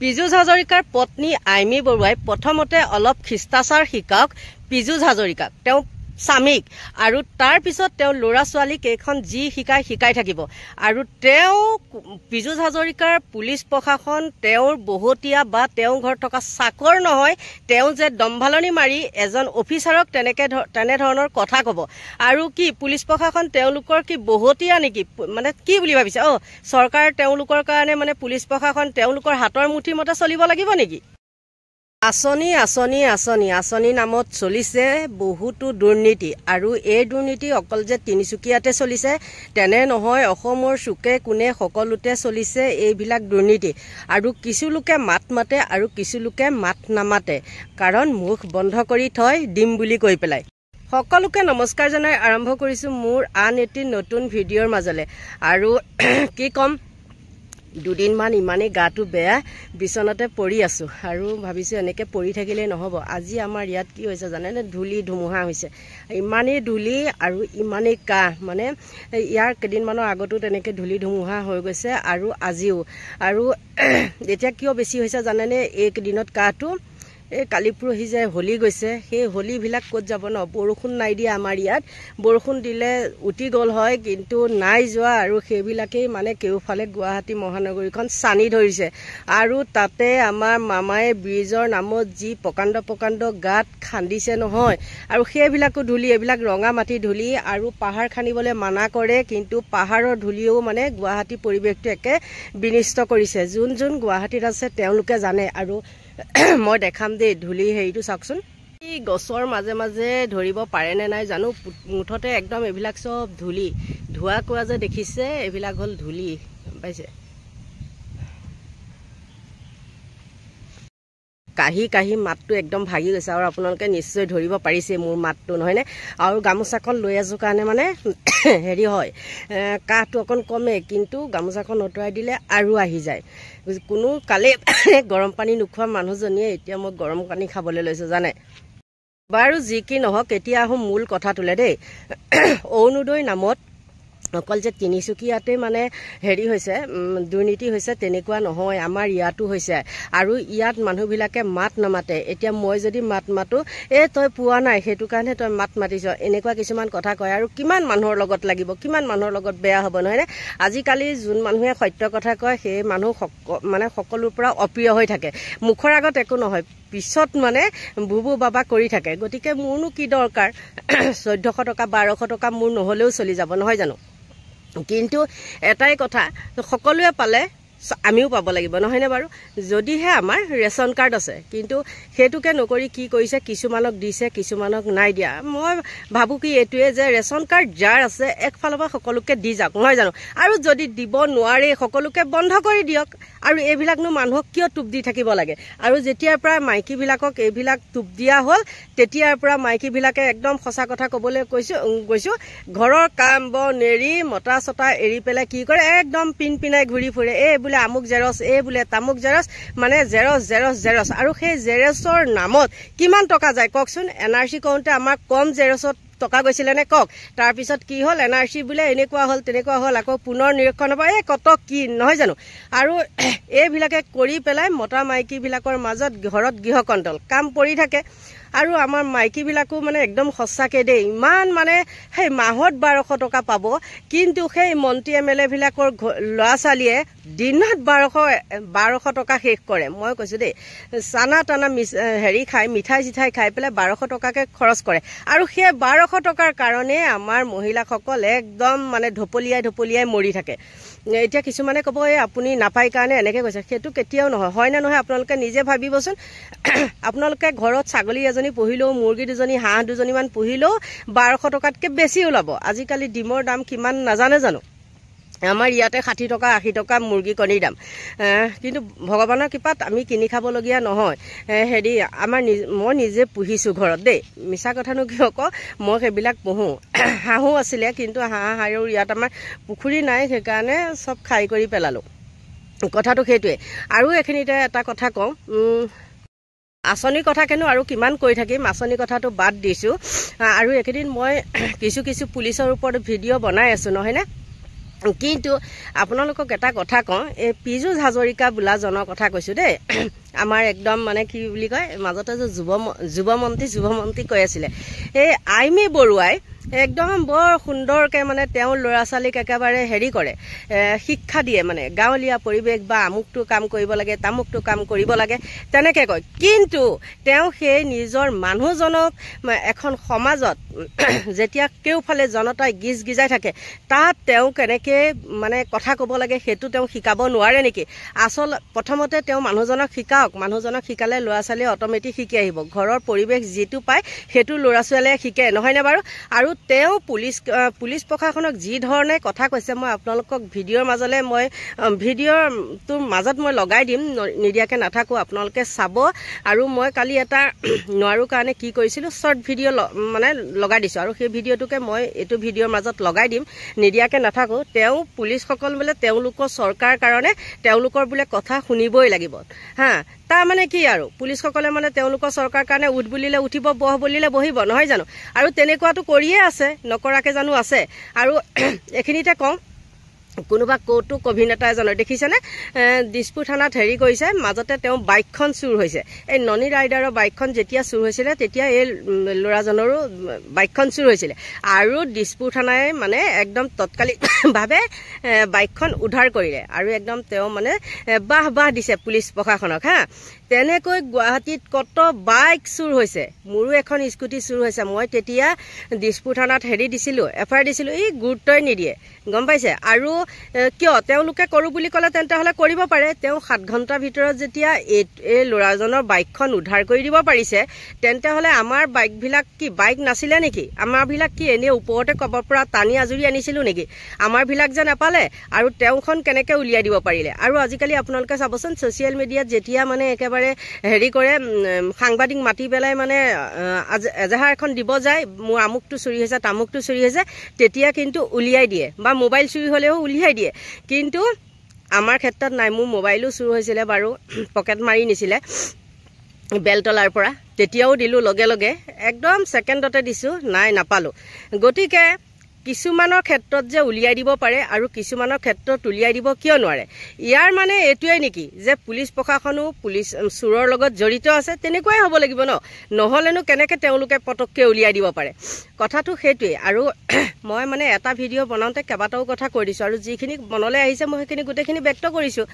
পীযুষ হাজৰিকাৰ পত্নী আইমী বৰুৱাই প্ৰথমতে অলপ খিষ্টাচাৰ শিকাওক পীযুষ হাজৰিকাক তেওঁ স্বামীক আৰু তাৰ পিছত তেওঁ ল'ৰা ছোৱালীক এইখন যি শিকাই থাকিব আৰু তেওঁ পীযুষ হাজৰিকাৰ পুলিচ প্ৰশাসন তেওঁৰ বহতীয়া বা তেওঁ ঘৰত থকা চাকৰ নহয় তেওঁ যে দম্ভালনি মাৰি এজন অফিচাৰক তেনেধৰণৰ কথা ক'ব আৰু কি পুলিচ প্ৰশাসন তেওঁলোকৰ কি বহতীয়া নেকি মানে কি বুলি ভাবিছে চৰকাৰ তেওঁলোকৰ কাৰণে মানে পুলিচ প্ৰশাসন তেওঁলোকৰ হাতৰ মুঠি মতে চলিব লাগিব নেকি আঁচনি নামত চলিছে বহুতো দুৰ্নীতি আৰু এই দুৰ্নীতি অকল যে তিনিচুকীয়াতে চলিছে তেনে নহয় অসমৰ চুকে কোণে সকলোতে চলিছে এইবিলাক দুৰ্নীতি আৰু কিছু লোকে মাত মাতে আৰু কিছু লোকে মাত নামাতে কাৰণ মুখ বন্ধ কৰি থয় দিম বুলি কৈ পেলাই সকলোকে নমস্কাৰ জনাই আৰম্ভ কৰিছো মোৰ আন এটি নতুন ভিডিঅ'ৰ মাজলে আৰু কি কম দুদিনমান ইমানেই গাটো বেয়া বিছনাতে পৰি আছো আৰু ভাবিছো এনেকে পৰি থাকিলে নহব আজি আমাৰ ইয়াত কি হৈছে জানেনে ধুলি ধুমুহা হৈছে ইমানেই ধুলি আৰু ইমানেই কাহ মানে ইয়াৰ কেদিনমানৰ আগতো তেনেকে ধুলি ধুমুহা হৈ গৈছে আৰু আজিও আৰু এতিয়া কিয় বেছি হৈছে জানেনে এই দিনত কাহটো এই কালি পৰহি যে হোলি গৈছে সেই হোলিবিলাক ক'ত যাব ন বৰষুণ নাই দিয়া আমাৰ ইয়াত বৰষুণ দিলে উটি গ'ল হয় কিন্তু নাই যোৱা আৰু সেইবিলাকেই মানে কেউফালে গুৱাহাটী মহানগৰীখন চানি ধৰিছে আৰু তাতে আমাৰ মামায়ে ব্ৰিজৰ নামত যি প্ৰকাণ্ড গাত খান্দিছে নহয় আৰু সেইবিলাকো ধুলি এইবিলাক ৰঙা মাটি ধুলি আৰু পাহাৰ খান্দিবলৈ মানা কৰে কিন্তু পাহাৰৰ ধুলিও মানে গুৱাহাটী পৰিৱেশটো একে বিনিষ্ট কৰিছে যোন গুৱাহাটীত আছে তেওঁলোকে জানে আৰু মই দেখাম দেই ধুলি হেৰিটো চাওকচোন এই গছৰ মাজে মাজে ধৰিব পাৰে নে নাই জানো মুঠতে একদম এইবিলাক সব ধুলি ধোৱা কোৱা যে দেখিছে এইবিলাক হল ধুলি পাইছে কাহি মাতটো একদম ভাগি গৈছে আৰু আপোনালোকে নিশ্চয় ধৰিব পাৰিছে মোৰ মাতটো নহয়নে আৰু গামোচাখন লৈ আছো কাৰণে মানে হেৰি হয় কাহটো অকণ কমে কিন্তু গামোচাখন অতৰাই দিলে আৰু আহি যায় কোনো কালে গৰম পানী নোখোৱা মানুহজনীয়ে এতিয়া মই গৰম পানী খাবলৈ লৈছো জানে বাৰু যি কি নহওক এতিয়া আহো মূল কথাটোলে দেই অৰুণোদয় নামত অকল যে তিনিচুকীয়াতে মানে হেৰি হৈছে দুৰ্নীতি হৈছে তেনেকুৱা নহয় আমাৰ ইয়াতো হৈছে আৰু ইয়াত মানুহবিলাকে মাত নামাতে এতিয়া মই যদি মাত মাতো তই পোৱা নাই সেইটো কাৰণে তই মাত মাতিছ এনেকুৱা কিছুমান কথা কয় আৰু কিমান মানুহৰ লগত লাগিব কিমান মানুহৰ লগত বেয়া হ'ব নহয়নে আজিকালি যোন মানুহে সত্য কথা কয় সেই মানুহ মানে সকলোৰ পৰা অপ্ৰিয় হৈ থাকে মুখৰ আগত একো নহয় পিছত মানে বুবু বাবা কৰি থাকে গতিকে মোৰনো কি দৰকাৰ 1400 টকা 1200 টকা মোৰ নহলেও চলি যাব নহয় জানো কিন্তু এটাই কথা সকলোৱে পালে আমিও পাব লাগিব নহয়নে বাৰু যদিহে আমাৰ ৰেশন কাৰ্ড আছে কিন্তু হেতুকে নকৰি কি কৰিছে কিছুমানক দিছে কিছুমানক নাই দিয়া মই ভাবু কি এটোৱে যে ৰেশন কাৰ্ড যাৰ আছে একফালৰ পৰা সকলোকে দি যাওক নহয় জানো আৰু যদি দিব নোৱাৰে সকলোকে বন্ধ কৰি দিয়ক আৰু এইবিলাকনো মানুহক কিয় টুপ দি থাকিব লাগে আৰু যেতিয়াৰ পৰা মাইকী বিলাকক এইবিলাক টুপ দিয়া হল তেতিয়াৰ পৰা মাইকী বিলাকে একদম সঁচা কথা ক'বলৈ গৈছো ঘৰৰ কাম বন এৰি মতা সতা এৰি পেলাই কি কৰে একদম পিনপিনাই ঘূৰি ফুৰে বোলে আমুক জেৰস বোলে তামুক জেৰস মানে জেৰস আৰু সেই জেৰসৰ নামত কিমান টকা যায় কওকচোন এনআৰসি কওঁতে আমাৰ কম জেৰসত টকা গৈছিলে নে কক তাৰ পিছত কি হল এনআৰসি বোলে এনেকুৱা হল তেনেকুৱা হল আকৌ পুনৰ নিৰীক্ষণ হ'ব কত কি নহয় জানো আৰু এইবিলাকে কৰি পেলাই মতা মাইকী বিলাকৰ মাজত ঘৰত গৃহকণ্টল কাম পৰি থাকে আৰু আমাৰ মাইকী বিলাকো মানে একদম সঁচাকে দেই ইমান মানে সেই মাহত 1200 টকা পাব কিন্তু সেই মন্ত্ৰী এমএলএ বিলাকৰ ল'ৰা ছোৱালীয়ে দিনত 1200 টকা শেষ কৰে মই কৈছো দেই চানা টানা হেৰি খাই মিঠাই চিঠাই খাই পেলাই 1200 টকাকে খৰচ কৰে আৰু সেই 1200 টকাৰ কাৰণে আমাৰ মহিলাসকল একদম মানে ঢপলিয়াই মৰি থাকে এতিয়া কিছুমানে ক'ব আপুনি নাপাই কাৰণে এনেকে কৈছে সেইটো কেতিয়াও নহয় হয় না নহয় আপোনালোকে নিজে ভাবিবচোন আপোনালোকে ঘৰত ছাগলী এজনী পুহিলেও মুৰ্গী দুজনী হাঁহ দুজনীমান পুহিলেও 1200 টকাতকৈ বেছি ওলাব আজিকালি ডিমৰ দাম কিমান নাজানে জানো আমাৰ ইয়াতে 60 টকা 80 টকা মুৰ্গী কণীৰ দাম কিন্তু ভগৱানৰ কৃপাত আমি কিনি খাবলগীয়া নহয় হেৰি আমাৰ মই নিজে পুহিছো ঘৰত দেই মিছা কথানো কিয় ক মই সেইবিলাক পুহো হাঁহো আছিলে কিন্তু হাঁহ আৰু ইয়াত আমাৰ পুখুৰী নাই সেইকাৰণে সব খাই কৰি পেলালো কথাটো সেইটোৱে আৰু এখিনিতে এটা কথা কওঁ আঁচনিৰ কথা কেনো আৰু কিমান কৈ থাকিম আঁচনিৰ কথাটো বাদ দিছো আৰু একেদিন মই কিছু পুলিচৰ ওপৰত ভিডিঅ' বনাই আছো নহয়নে কিন্তু আপোনালোকক এটা কথা কওঁ, এই পীযুষ হাজৰিকা বোলাজনৰ কথা কৈছোঁ দেই। আমাৰ একদম মানে কি বুলি কয়, মাজতে যে যুৱমন্ত্ৰী কৈ আছিলে, এই আইমী বৰুৱাই একদম বৰ সুন্দৰকৈ মানে তেওঁৰ ল'ৰা ছোৱালীক একেবাৰে হেৰি কৰে, শিক্ষা দিয়ে, মানে গাঁৱলীয়া পৰিৱেশ বা আমুকটো কাম কৰিব লাগে, তামুকটো কাম কৰিব লাগে তেনেকৈ কয়। কিন্তু তেওঁ সেই নিজৰ মানুহজনক এখন সমাজত যেতিয়া কেওফালে জনতাই গিজ গিজাই থাকে, তাত তেওঁ কেনেকৈ মানে কথা ক'ব লাগে সেইটো তেওঁ শিকাব নোৱাৰে নেকি? প্ৰথমতে তেওঁ মানুহজনক শিকাওক, মানুহজনক শিকালে ল'ৰা ছোৱালীয়ে অট'মেটিক শিকি আহিব। ঘৰৰ পৰিৱেশ যিটো পায় সেইটো ল'ৰা ছোৱালীয়ে শিকে, নহয়নে বাৰু? আৰু তেওঁ পুলিচ প্ৰশাসনক যি ধৰণে কথা কৈছে, মই আপোনালোকক ভিডিঅ'ৰ মাজলৈ ভিডিঅ'টোৰ মাজত মই লগাই দিম, নিদিয়াকৈ নাথাকোঁ, আপোনালোকে চাব। আৰু মই কালি এটা নোৱাৰোঁ কাৰণে কি কৰিছিলোঁ, শ্বৰ্ট ভিডিঅ' মানে লগাই দিছোঁ, আৰু সেই ভিডিঅ'টোকে মই এইটো ভিডিঅ'ৰ মাজত লগাই দিম, নিদিয়াকৈ নাথাকোঁ। তেওঁ পুলিচসকল বোলে তেওঁলোকৰ চৰকাৰ কাৰণে তেওঁলোকৰ বোলে কথা শুনিবই লাগিব, হা। তাৰমানে কি আৰু, পুলিচসকলে মানে তেওঁলোকৰ চৰকাৰ কাৰণে উঠ বুলিলে উঠিব, বহ বুলিলে বহিব, নহয় জানো? আৰু তেনেকুৱাটো কৰিয়ে আছে, নকৰাকৈ জানো আছে? আৰু এইখিনিতে কওঁ, কোনোবা কৌতুক অভিনেতা এজনৰ দেখিছেনে, দিছপুৰ থানাত হেৰি কৰিছে, মাজতে তেওঁ বাইকখন চুৰ হৈছে। এই ননী ৰাইডাৰৰ বাইকখন যেতিয়া চুৰ হৈছিলে তেতিয়া এই ল'ৰাজনৰো বাইকখন চুৰ হৈছিলে, আৰু দিছপুৰ থানাই মানে একদম তৎকালীনভাৱে বাইকখন উদ্ধাৰ কৰিলে, আৰু একদম তেওঁ মানে বাহ দিছে পুলিচ প্ৰশাসনক, হা। তেনেকৈ গুৱাহাটীত কত বাইক চুৰ হৈছে, মোৰো এখন স্কুটি চুৰ হৈছে। মই তেতিয়া দিছপুৰ থানাত হেৰি দিছিলোঁ, FIR দিছিলোঁ, এই গুৰুত্বই নিদিয়ে, গম পাইছে? আৰু কিয় তেওঁলোকে কৰোঁ বুলি ক'লে তেন্তে হ'লে কৰিব পাৰে। তেওঁ 7 ঘণ্টাৰ ভিতৰত যেতিয়া এই ল'ৰাজনৰ বাইকখন উদ্ধাৰ কৰি দিব পাৰিছে, তেন্তে হ'লে আমাৰ বাইকবিলাক কি বাইক নাছিলে নেকি? আমাৰবিলাক কি এনেই ওপৰতে ক'বৰ পৰা টানি আজৰি আনিছিলোঁ নেকি? আমাৰবিলাক যে নাপালে, আৰু তেওঁখন কেনেকৈ উলিয়াই দিব পাৰিলে? আৰু আজিকালি আপোনালোকে চাবচোন, ছ'চিয়েল মিডিয়াত যেতিয়া মানে একেবাৰে হেৰি কৰে, সাংবাদিক মাতি পেলাই মানে এজাহাৰ এখন দিব যায়, মোৰ আমুকটো চুৰি হৈছে, তামুকটো চুৰি হৈছে, তেতিয়া কিন্তু উলিয়াই দিয়ে, বা মোবাইল চুৰি হ'লেও উলিয়াই দিয়ে। কিন্তু আমাৰ ক্ষেত্ৰত নাই, মোৰ মোবাইলো চুৰ হৈছিলে বাৰু, পকেট মাৰি নিছিলে বেলতলাৰ পৰা, তেতিয়াও দিলোঁ লগে লগে, একদম ছেকেণ্ডতে দিছোঁ, নাই নাপালোঁ। গতিকে কিছুমানৰ ক্ষেত্ৰত যে উলিয়াই দিব পাৰে আৰু কিছুমানৰ ক্ষেত্ৰত উলিয়াই দিব কিয় নোৱাৰে? ইয়াৰ মানে এইটোৱে নেকি যে পুলিচ প্ৰশাসনো চোৰৰ লগত জড়িত আছে? তেনেকুৱাই হ'ব লাগিব ন, নহ'লেনো কেনেকৈ তেওঁলোকে পটককৈ উলিয়াই দিব পাৰে? কথাটো সেইটোৱেই। আৰু মই মানে এটা ভিডিঅ' বনাওঁতে কেইবাটাও কথা কৈ দিছোঁ, আৰু যিখিনি মনলৈ আহিছে মই সেইখিনি গোটেইখিনি ব্যক্ত কৰিছোঁ।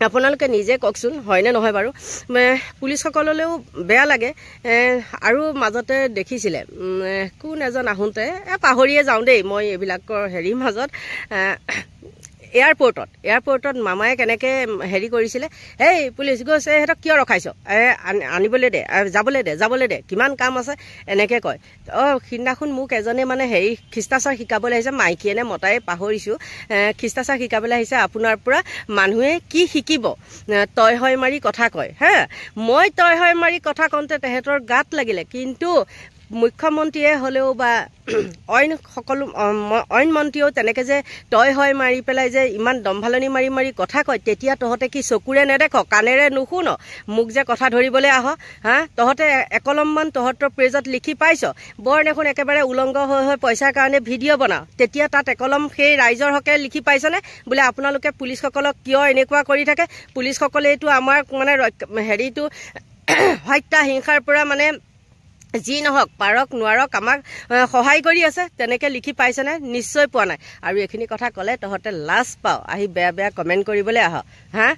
আপোনালোকে নিজে কওকচোন, হয়নে নহয় বাৰু? পুলিচসকললৈও বেয়া লাগে। আৰু মাজতে দেখিছিলে কোন এজন আহোঁতে, পাহৰিয়ে যাওঁ দেই মই এইবিলাকৰ হেৰিৰ মাজত, এয়াৰপৰ্টত মামায়ে কেনেকৈ হেৰি কৰিছিলে, এই পুলিচ গৈছে, সিহঁতক কিয় ৰখাইছ, আনিবলৈ দে, যাবলৈ দে, কিমান কাম আছে, এনেকৈ কয়। সিদিনাখন মোক এজনে মানে হেৰি খ্ৰীষ্টাচাৰ শিকাবলৈ আহিছে, মাইকীয়ে নে মতাই পাহৰিছোঁ, খ্ৰীষ্টাচাৰ শিকাবলৈ আহিছে, আপোনাৰ পৰা মানুহে কি শিকিব, তই হয় মাৰি কথা কয়, হা। মই তই হয় মাৰি কথা কওঁতে তেহেঁতৰ গাত লাগিলে, কিন্তু মুখ্যমন্ত্ৰীয়ে হ'লেও বা অইন মন্ত্ৰীয়েও তেনেকৈ যে তই হয় মাৰি পেলাই যে ইমান দম্ভালনি মাৰি কথা কয়, তেতিয়া তহঁতে কি চকুৰে নেদেখ, কাণেৰে নুশুন, মোক যে কথা ধৰিবলৈ আহ, হা। তহঁতে একলমমান তহঁতৰ পেজত লিখি পাইছ, বৰ দেখোন একেবাৰে উলংগ হৈ পইচাৰ কাৰণে ভিডিঅ' বনাওঁ, তেতিয়া তাত একলম সেই ৰাইজৰ হকে লিখি পাইছনে? বোলে আপোনালোকে পুলিচসকলক কিয় এনেকুৱা কৰি থাকে? পুলিচসকলে এইটো আমাৰ মানে হেৰিটো হত্যা হিংসাৰ পৰা মানে যি নহওক, পাৰক নোৱাৰক আমাক সহায় কৰি আছে, তেনেকৈ লিখি পাইছেনে? নিশ্চয় পোৱা নাই। আৰু এইখিনি কথা ক'লে তহঁতে লাজ পাওঁ, আহি বেয়া কমেণ্ট কৰিবলৈ আহ, হা।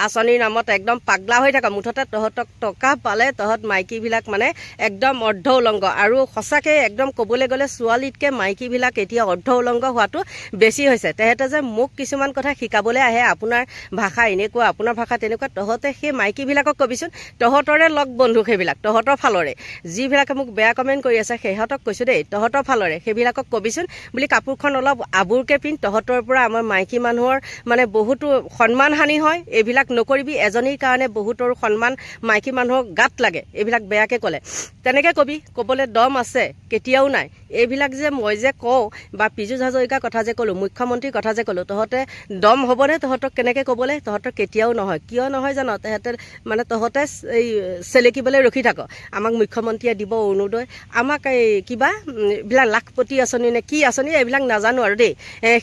আঁচনিৰ নামত একদম পাগলা হৈ থাকা, মুঠতে তহঁতক টকা পালে তহঁত মাইকীবিলাক মানে একদম অৰ্ধ উলংগ। আৰু সঁচাকৈ একদম ক'বলৈ গ'লে ছোৱালীতকৈ মাইকীবিলাক এতিয়া অৰ্ধ উলংগ হোৱাটো বেছি হৈছে। তেহেঁতে যে মোক কিছুমান কথা শিকাবলৈ আহে, আপোনাৰ ভাষা এনেকুৱা, আপোনাৰ ভাষা তেনেকুৱা, তহঁতে সেই মাইকীবিলাকক কবিচোন, তহঁতৰে লগ বন্ধু সেইবিলাক, তহঁতৰ ফালৰে যিবিলাকে মোক বেয়া কমেণ্ট কৰি আছে, সিহঁতক কৈছোঁ দেই, তহঁতৰ ফালৰে সেইবিলাকক কবিচোন বুলি কাপোৰখন অলপ আবুৰকৈ পিন্ধ, তহঁতৰ পৰা আমাৰ মাইকী মানুহৰ মানে বহুতো সন্মান হানি হয়, এইবিলাক নকৰিবি। এজনীৰ কাৰণে বহুতৰো সন্মান মাইকী মানুহৰ গাত লাগে এইবিলাক বেয়াকৈ ক'লে। তেনেকৈ কবি, ক'বলৈ দম আছে কেতিয়াও নাই। এইবিলাক যে মই যে কওঁ বা পীযুষ হাজৰিকাৰ কথা যে ক'লোঁ, মুখ্যমন্ত্ৰীৰ কথা যে ক'লোঁ, তহঁতে দম হ'বনে তহঁতক কেনেকৈ ক'বলৈ? তহঁতৰ কেতিয়াও নহয়। কিয় নহয় জানো? তহঁতে এই চেলেকিবলৈ ৰখি থাক। আমাক মুখ্যমন্ত্ৰীয়ে দিব অৰুণোদয়, আমাক এই কিবা এইবিলাক লাখপতি আঁচনি নে কি আঁচনি এইবিলাক নাজানো আৰু দেই,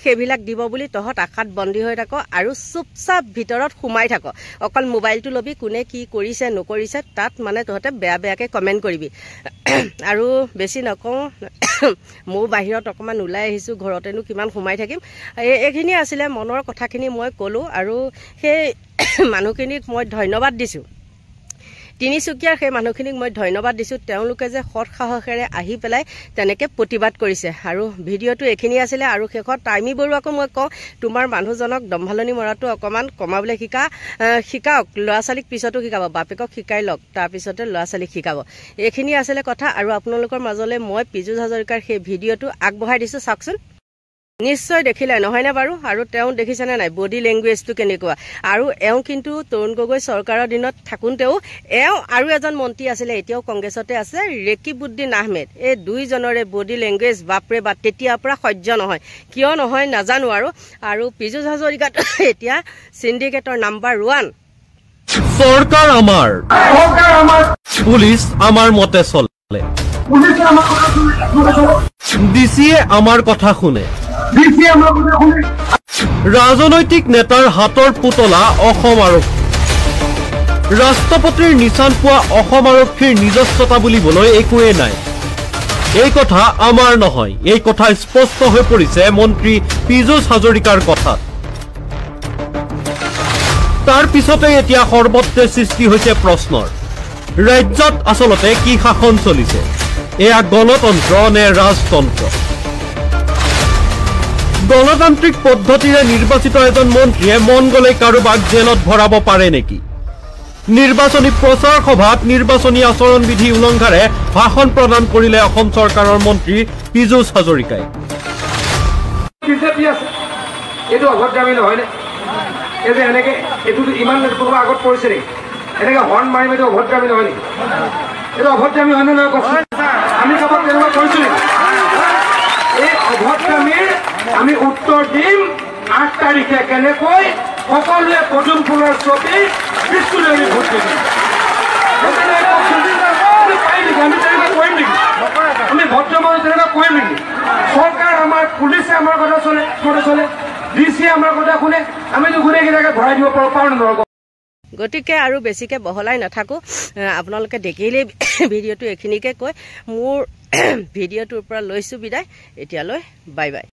সেইবিলাক দিব বুলি তহঁত আশাত বন্দী হৈ থাক আৰু চুপচাপ ভিতৰত সোমাই থাক। অকল মোবাইলটো ল'বি, কোনে কি কৰিছে নকৰিছে তাত মানে তহঁতে বেয়া বেয়াকৈ কমেণ্ট কৰিবি। আৰু বেছি নকওঁ, মোৰ বাহিৰত অকণমান ওলাই আহিছোঁ, ঘৰতেনো কিমান সোমাই থাকিম। এইখিনি আছিলে মনৰ কথাখিনি মই ক'লোঁ আৰু সেই মানুহখিনিক মই ধন্যবাদ দিছোঁ। তিনিচুকীয়াৰ সেই মানুহখিনিক মই ধন্যবাদ দিছোঁ, তেওঁলোকে যে সৎ সাহসেৰে আহি পেলাই তেনেকৈ প্ৰতিবাদ কৰিছে। আৰু ভিডিঅ'টো এইখিনি আছিলে। আৰু শেষত টাইমী বৰুৱাকো মই কওঁ, তোমাৰ মানুহজনক দম্ভালনি মৰাটো অকণমান কমাবলৈ শিকাওক। ল'ৰা ছোৱালীক পিছতো শিকাব, বাপেকক শিকাই লওক, তাৰপিছতে ল'ৰা ছোৱালীক শিকাব। এইখিনি আছিলে কথা। আৰু আপোনালোকৰ মাজলৈ মই পীযুষ হাজৰিকাৰ সেই ভিডিঅ'টো আগবঢ়াই দিছোঁ, চাওকচোন। নিশ্চয় দেখিলে নহয়নে বাৰু? আৰু তেওঁ দেখিছেনে নাই বডি লেংগুৱেজটো কেনেকুৱা? আৰু এওঁ কিন্তু তৰুণ গগৈ চৰকাৰৰ দিনত থাকোঁতেও এওঁ আৰু এজন মন্ত্ৰী আছিলে, এতিয়াও কংগ্ৰেছতে আছে, ৰেকিবুদ্দিন আহমেদ। এই দুইজনৰে বডি লেংগুৱেজ বাপৰে বাপ তেতিয়াৰ পৰা সহ্য নহয়। কিয় নহয় নাজানো। আৰু পীযুষ হাজৰিকাটো এতিয়া চিণ্ডিকেটৰ নাম্বাৰ 1। সৰকাৰ আমাৰ, পুলিশ আমাৰ মতে চলে, ডিসিয়ে আমাৰ কথা শুনে, ৰাজনৈতিক নেতাৰ হাতৰ পুতলা অসম আৰক্ষী। ৰাষ্ট্ৰপতিৰ নিচান পোৱা অসম আৰক্ষীৰ নিজস্বতা বুলিবলৈ একোৱে নাই। এই কথা আমাৰ নহয়, এই কথা স্পষ্ট হৈ পৰিছে মন্ত্ৰী পীযুষ হাজৰিকাৰ কথাত। তাৰ পিছতে এতিয়া সৰ্বত্ৰে সৃষ্টি হৈছে প্ৰশ্নৰ, ৰাজ্যত আচলতে কি শাসন চলিছে? এয়া গণতন্ত্ৰ নে ৰাজতন্ত্ৰ? গণতান্ত্ৰিক পদ্ধতিৰে নিৰ্বাচিত এজন মন্ত্ৰীয়ে মন গ'লে কাৰোবাক জেলত ভৰাব পাৰে নেকি? নিৰ্বাচনী প্ৰচাৰ সভাত নিৰ্বাচনী আচৰণ বিধি উলংঘাৰে ভাষণ প্ৰদান কৰিলে অসম চৰকাৰৰ মন্ত্ৰী পীযুষ হাজৰিকাই। এইটো অভদ্ৰামী নহয়নে? এই যে এনেকে এইটো ইমান কোনোবা আগত পৰিছে নেকি? এনেকে হৰ্ণ মাৰি এইটো অভদ্ৰামী নহয় নেকি? এইটো অভদ্ৰামী হয় নে নহয় কওকচোন? আমি কাৰোবাক তেনেকুৱা কৰিছো নেকি? এই অভদ্ৰামীৰ আমি উত্তৰ দিম 8 তাৰিখে কেনেকৈ সকলোৱে পদুম ফুলৰ ছবি বিস্কুট আমি ভোট দিম। আমি তেনেকুৱা কৰিম নেকি? আমি ভদ্ৰ মানুহ তেনেকুৱা কৰিম নেকি? চৰকাৰ আমাৰ, পুলিচে আমাৰ কথা চলে, ডিচিয়ে আমাৰ কথা শুনে, আমিতো গোটেইকেইটাকে ভৰাই দিব পাৰোঁ নোৱাৰোঁ। গতিকে আৰু বেছিকৈ বহলাই নাথাকোঁ, আপোনালোকে দেখিলেই ভিডিঅ'টো এইখিনিকে কৈ মোৰ ভিডিঅ'টোৰ পৰা লৈছোঁ বিদায়। এতিয়ালৈ বাই বাই।